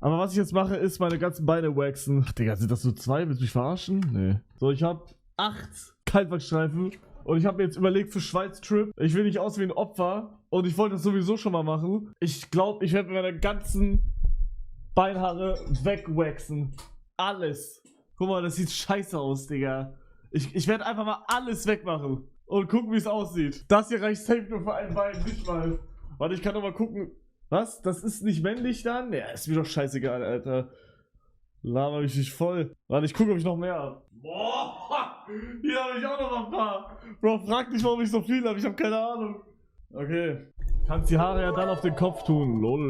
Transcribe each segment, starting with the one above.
Aber was ich jetzt mache, ist meine ganzen Beine waxen. Ach, Digga, sind das nur 2? Willst du mich verarschen? Nee. So, ich habe 8 Kaltwachsstreifen. Und ich habe mir jetzt überlegt für Schweiz-Trip, ich will nicht aus wie ein Opfer. Und ich wollte das sowieso schon mal machen. Ich glaube, ich werde meine ganzen Beinhaare wegwaxen. Alles. Guck mal, das sieht scheiße aus, Digga. Ich werde einfach mal alles wegmachen. Und gucken, wie es aussieht. Das hier reicht safe nur für ein Bein, nicht mal. Warte, ich kann doch mal gucken. Was? Das ist nicht männlich dann? Ja, ist mir doch scheißegal, Alter. Laber mich nicht voll. Warte, ich gucke, ob ich noch mehr habe. Boah, hier habe ich auch noch ein paar. Bro, frag nicht, warum ich so viel habe. Ich habe keine Ahnung. Okay. Kannst die Haare ja dann auf den Kopf tun. Lol,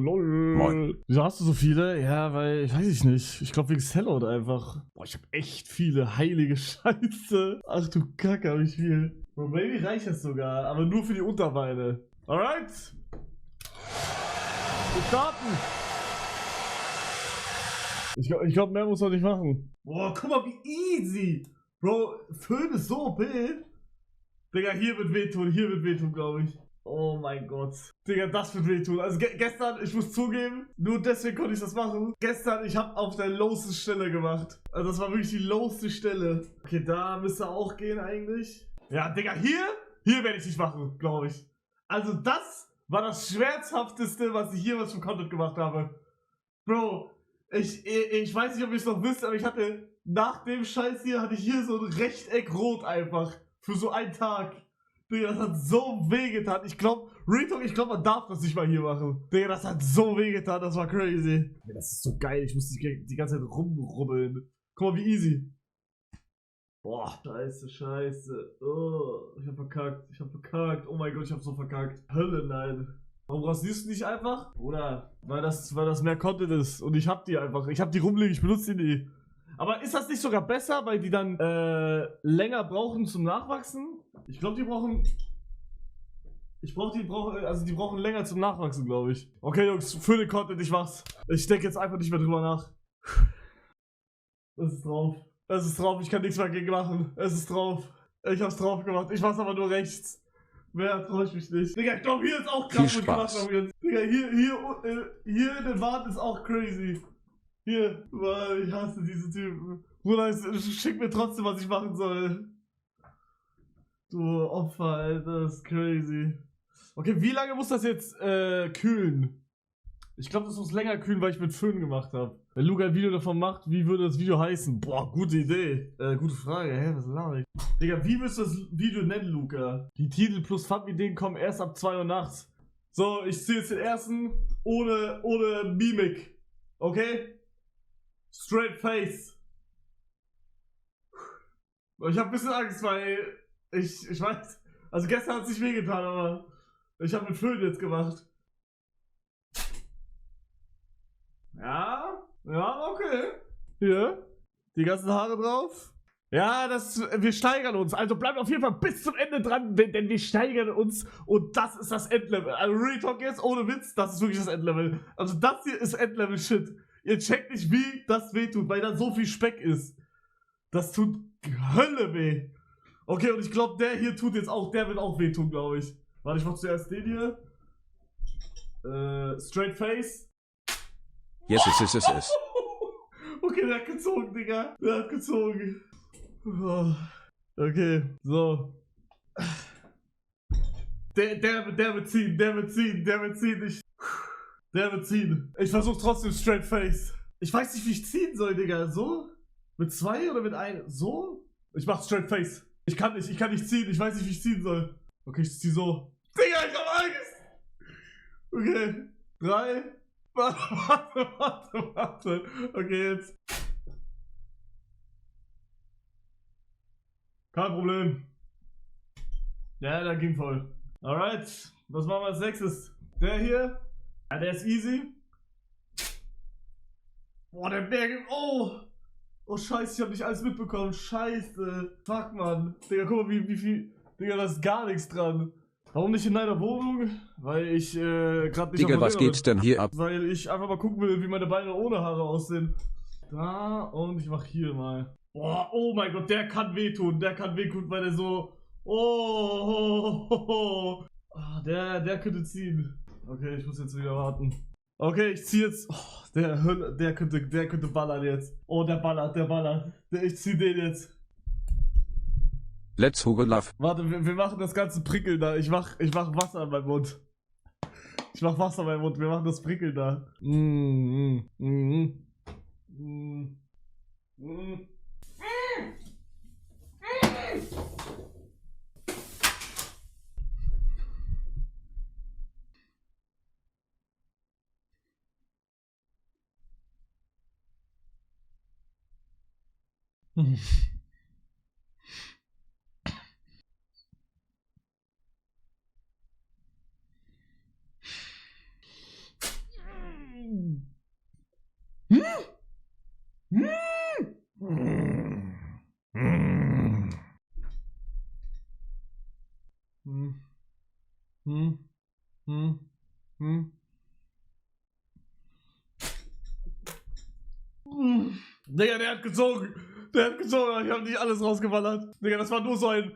lol. Moin. Wieso hast du so viele? Ja, weil, ich weiß ich nicht. Ich glaube wegen Sellout einfach. Boah, ich habe echt viele. Heilige Scheiße. Ach du Kacke, habe ich viel. Bro, maybe reicht das sogar. Aber nur für die Unterbeine. Alright. Wir starten. Ich glaube, mehr muss man nicht machen. Boah, guck mal, wie easy. Bro, Föhn ist so wild. Digga, hier wird wehtun, glaube ich. Oh mein Gott. Digga, das wird wehtun. Also gestern, ich muss zugeben, nur deswegen konnte ich das machen. Gestern, ich habe auf der lowsten Stelle gemacht. Also das war wirklich die lowste Stelle. Okay, da müsste auch gehen eigentlich. Ja, Digga, hier werde ich nicht machen, glaube ich. Also das war das schmerzhafteste, was ich jemals für Content gemacht habe. Bro, ich weiß nicht, ob ihr es noch wisst, aber ich hatte nach dem Scheiß hier, hatte ich hier so ein Rechteck rot einfach. Für so einen Tag. Digga, das hat so wehgetan. Ich glaube, man darf das nicht mal hier machen. Digga, das hat so wehgetan, das war crazy. Ja, das ist so geil, ich muss die ganze Zeit rumrubbeln. Guck mal, wie easy. Boah, scheiße. Oh, ich hab verkackt. Oh mein Gott, ich hab so verkackt. Hölle, nein. Warum rasierst du nicht einfach? Oder weil das mehr Content ist und ich hab die einfach. Ich hab die rumliegen, ich benutze die nie. Aber ist das nicht sogar besser, weil die dann länger brauchen zum Nachwachsen? Ich glaube, die brauchen länger zum Nachwachsen, glaube ich. Okay, Jungs, für den Content, ich mach's. Ich denke jetzt einfach nicht mehr drüber nach. Es ist drauf. Ich kann nichts mehr gegen machen. Es ist drauf. Ich hab's drauf gemacht. Ich mach's aber nur rechts. Mehr traue ich mich nicht. Digga, ich glaube, hier ist auch krass mit gemacht. Digga, hier in der Wand ist auch crazy. Hier, Mann, ich hasse diese Typen. Bruder, schick mir trotzdem, was ich machen soll. Du Opfer, Alter, das ist crazy. Okay, wie lange muss das jetzt kühlen? Ich glaube, das muss länger kühlen, weil ich mit Föhn gemacht habe. Wenn Luca ein Video davon macht, wie würde das Video heißen? Boah, gute Idee. Gute Frage, hä? Was laber ich? Digga, wie willst du das Video nennen, Luca? Die Titel plus Fab-Ideen kommen erst ab 2 Uhr nachts. So, ich ziehe jetzt den ersten ohne Mimik. Okay? Straight Face. Ich hab ein bisschen Angst, weil ich weiß, also gestern hat es nicht wehgetan, aber ich habe mit Föhn jetzt gemacht. Ja, okay. Hier, die ganzen Haare drauf. Ja, wir steigern uns. Also bleibt auf jeden Fall bis zum Ende dran, denn wir steigern uns und das ist das Endlevel. Also Real Talk jetzt, ohne Witz, das ist wirklich das Endlevel. Also das hier ist Endlevel-Shit. Ihr checkt nicht, wie das wehtut, weil da so viel Speck ist. Das tut Hölle weh. Okay, und ich glaube, der hier tut jetzt auch, der wird auch wehtun, glaube ich. Warte, ich mach zuerst den hier. Straight Face. Yes. Okay, der hat gezogen, Digga. Der hat gezogen. Okay, so. Der wird ziehen. Der wird ziehen. Ich versuch trotzdem Straight Face. Ich weiß nicht, wie ich ziehen soll, Digga. So? Mit 2 oder mit 1? So? Ich mach Straight Face. Ich kann nicht ziehen. Ich weiß nicht, wie ich ziehen soll. Okay, ich zieh so. Digga, ich hab Angst. Okay. 3. Warte. Okay, jetzt. Kein Problem. Ja, der ging voll. Alright. Was machen wir als nächstes? Der hier. Ja, der ist easy. Boah, der Berg. Oh, scheiße, ich hab nicht alles mitbekommen. Scheiße. Fuck, Mann. Digga, guck mal, wie viel. Digga, da ist gar nichts dran. Warum nicht in deiner Wohnung? Weil ich gerade nicht. Digga, was geht denn hier ab? Weil ich einfach mal gucken will, wie meine Beine ohne Haare aussehen. Da und ich mach hier mal. Boah, oh mein Gott, der kann wehtun, weil der so. Der könnte ziehen. Okay, ich muss jetzt wieder warten. Okay, ich zieh jetzt. Oh, der könnte ballern jetzt. Oh, der ballert. Ich zieh den jetzt. Let's Hugo Love. Warte, wir machen das ganze Prickeln da. Ich mach Wasser in meinem Mund. Wir machen das Prickeln da. Digga, der hat gezogen. Ich hab nicht alles rausgeballert. Digga, das war nur so einer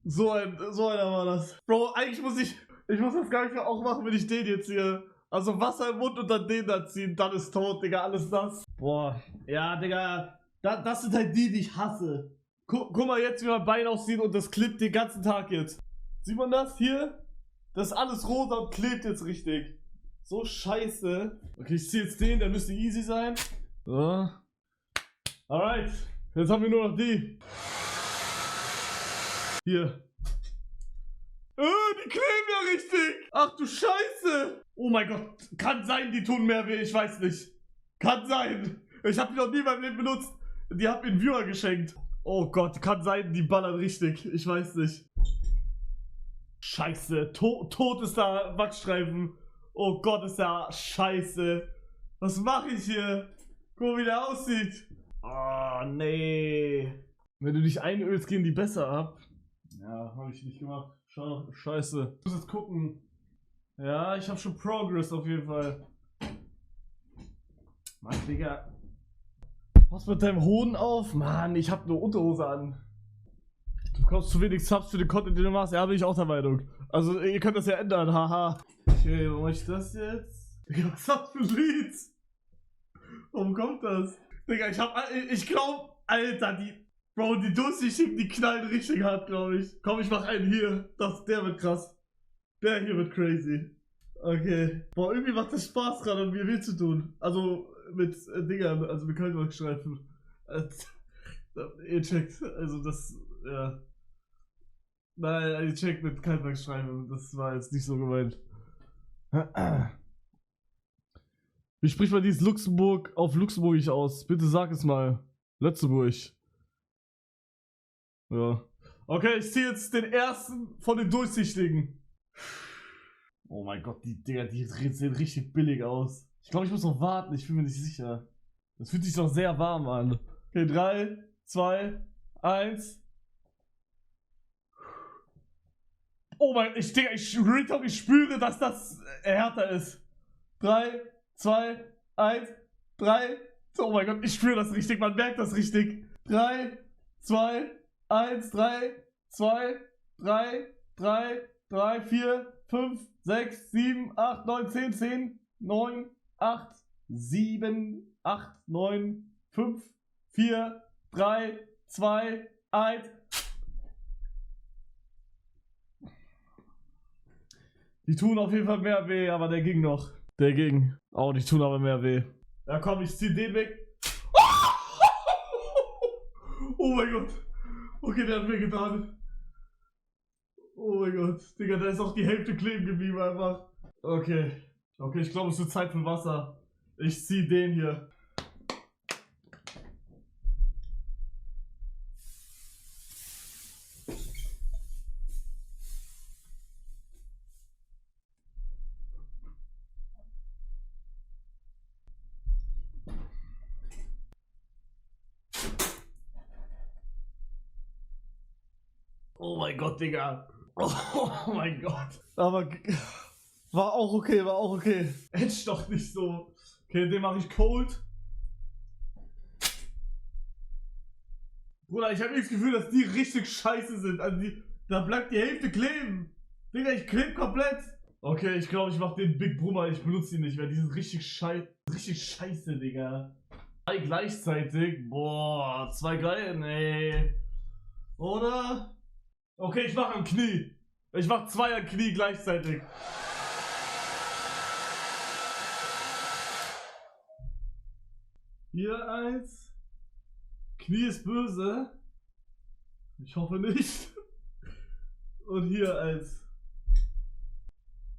war das. Bro, eigentlich muss ich muss das gar nicht mehr auch machen, wenn ich den jetzt hier. Also Wasser im Mund und dann den da ziehen, dann ist tot, Digga, alles nass. Boah, ja, Digga, das sind halt die ich hasse. Guck mal jetzt, wie mein Bein aussieht und das klebt den ganzen Tag jetzt. Sieht man das hier? Das ist alles rosa und klebt jetzt richtig. So scheiße. Okay, ich zieh jetzt den, der müsste easy sein. So. Alright, jetzt haben wir nur noch die. Hier. Die kleben ja richtig. Ach du Scheiße. Oh mein Gott, kann sein, die tun mehr weh, ich weiß nicht. Kann sein. Ich habe die noch nie in meinem Leben benutzt. Die hat mir einen Viewer geschenkt. Oh Gott, kann sein, die ballern richtig. Ich weiß nicht. Scheiße, tot ist da Wachsstreifen. Oh Gott, ist da scheiße. Was mache ich hier? Guck mal, wie der aussieht. Oh, nee. Wenn du dich einölst, gehen die besser ab. Ja, habe ich nicht gemacht. Scheiße. Ich muss jetzt gucken. Ja, ich habe schon Progress auf jeden Fall. Mann, Digga. Was mit deinem Hoden auf? Mann, ich habe nur Unterhose an. Du bekommst zu wenig Subs für den Content, den du machst. Ja, bin ich auch der Meinung. Also, ihr könnt das ja ändern, haha. Okay, wo mach ich das jetzt? Digga, was ist das für ein Lied? Warum kommt das? Digga, ich glaub, Alter, die Durchsichtigen, die knallen richtig hart, glaube ich. Komm, ich mach einen hier. Der wird krass. Der hier wird crazy. Okay. Boah, irgendwie macht das Spaß gerade, um mir weh zu tun. Also, mit Dingern, also mit Kaltwachsstreifen. Ihr checkt, also das, ja. Nein, ihr checkt mit Kaltwachsstreifen. Das war jetzt nicht so gemeint. Wie spricht man dieses Luxemburg auf Luxemburgisch aus? Bitte sag es mal. Lützeburg. Ja. Okay, ich ziehe jetzt den ersten von den Durchsichtigen. Oh mein Gott, die Dinger, die sehen richtig billig aus. Ich glaube, ich muss noch warten, ich bin mir nicht sicher. Das fühlt sich doch sehr warm an. Okay, 3, 2, 1. Oh mein Gott, Digga, ich spüre, dass das härter ist. 3, 2, 1, 3. Oh mein Gott, ich spüre das richtig, man merkt das richtig. 3, 2, 1, 3, 2, 3, 3, 3, 4, 5, 6, 7, 8, 9, 10, 10, 9, 8, 7, 8, 9, 5, 4, 3, 2, 1. Die tun auf jeden Fall mehr weh, aber der ging noch. Der ging. Oh, die tun aber mehr weh. Ja komm, ich zieh den weg. Oh mein Gott. Okay, der hat mir getan. Oh mein Gott. Digga, da ist auch die Hälfte kleben geblieben einfach. Okay. Okay, ich glaube, es wird Zeit für Wasser. Ich zieh den hier. Oh mein Gott, Digga. Oh mein Gott. Aber war auch okay. Edge doch nicht so. Okay, den mache ich cold. Bruder, ich habe das Gefühl, dass die richtig scheiße sind. Also da bleibt die Hälfte kleben. Digga, ich kleb komplett. Okay, ich glaube, ich mach den Big Brummer. Ich benutze ihn nicht mehr. Die sind richtig scheiße, Digga. 2 gleichzeitig. Boah, 2 geil, nee. Oder? Okay, ich mach am Knie. Ich mach 2 am Knie gleichzeitig. Hier eins. Knie ist böse. Ich hoffe nicht. Und hier eins.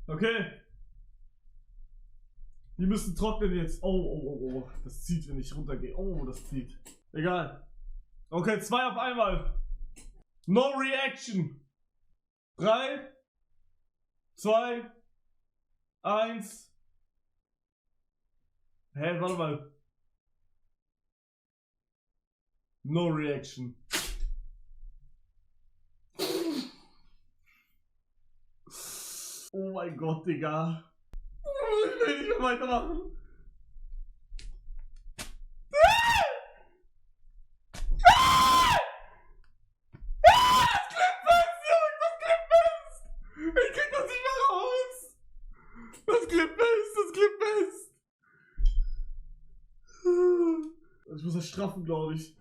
Okay. Die müssen trocknen jetzt. Oh. Das zieht, wenn ich runtergehe. Oh, das zieht. Egal. Okay, 2 auf einmal. No reaction. 3, 2, 1. Hä, warte mal. No reaction. Oh mein Gott, Digga. Ich will nicht mehr weitermachen. Ich krieg das nicht mehr raus! Das Clip fest! Ich muss das straffen, glaube ich.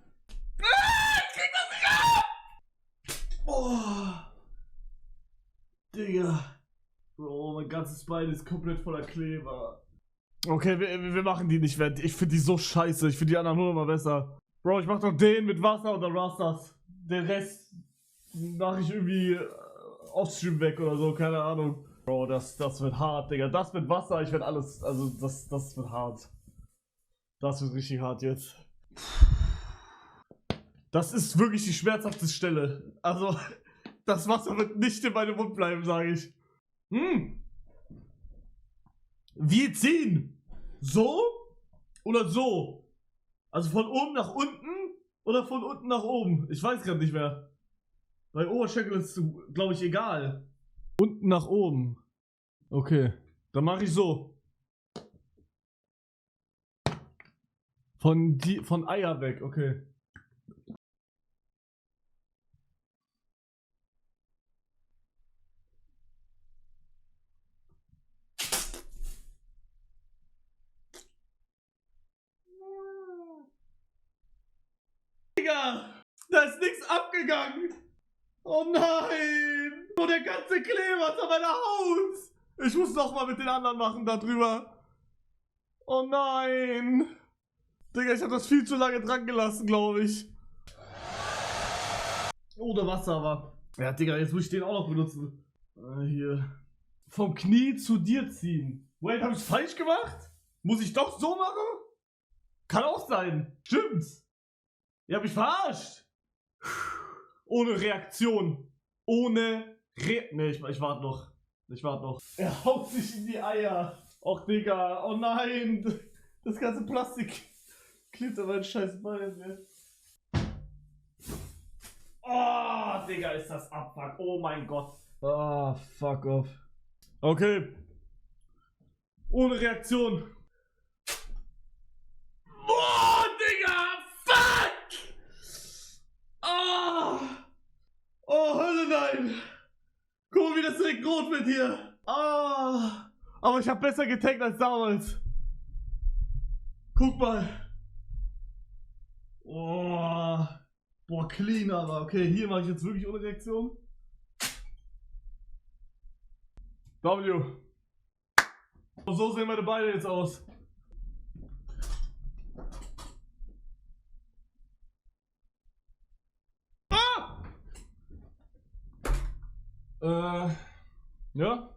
Ich krieg das nicht raus! Oh. Digga. Bro, mein ganzes Bein ist komplett voller Kleber. Okay, wir machen die nicht mehr. Ich finde die so scheiße. Ich finde die anderen nur noch mal besser. Bro, ich mach doch den mit Wasser oder Rastas. Den Rest mache ich irgendwie Offstream weg oder so, keine Ahnung. Bro, das wird hart, Digga. Das mit Wasser, ich werde alles, also das wird hart. Das wird richtig hart jetzt. Das ist wirklich die schmerzhafte Stelle. Also, das Wasser wird nicht in meinem Mund bleiben, sage ich. Wir ziehen. So oder so? Also von oben nach unten oder von unten nach oben? Ich weiß gerade nicht mehr. Bei Oberschenkel ist es, glaube ich, egal. Unten nach oben. Okay, dann mache ich so. Von Eier weg, okay. Digga, da ist nichts abgegangen. Oh nein! Nur der ganze Kleber ist an meiner Haut! Ich muss noch mal mit den anderen machen da drüber. Oh nein! Digga, ich hab das viel zu lange dran gelassen, glaube ich. Ohne Wasser aber. Ja, Digga, jetzt muss ich den auch noch benutzen. Hier. Vom Knie zu dir ziehen. Wait, hab ich's falsch gemacht? Muss ich doch so machen? Kann auch sein. Stimmt. Ihr habt mich verarscht. Ohne Reaktion. Nee, ich warte noch. Er haut sich in die Eier. Och, Digga. Oh nein. Das ganze Plastik klebt an meinen scheiß Bein. Oh, Digga, ist das Abfuck. Oh mein Gott. Ah, fuck off. Okay. Ohne Reaktion. Oh, Digga. Fuck. Oh, Hölle, nein. Guck mal, wie das direkt rot wird hier. Aber ich habe besser getankt als damals. Guck mal. Oh. Boah, clean aber. Okay, hier mache ich jetzt wirklich ohne Reaktion. W. Und so sehen meine Beine jetzt aus. Ja.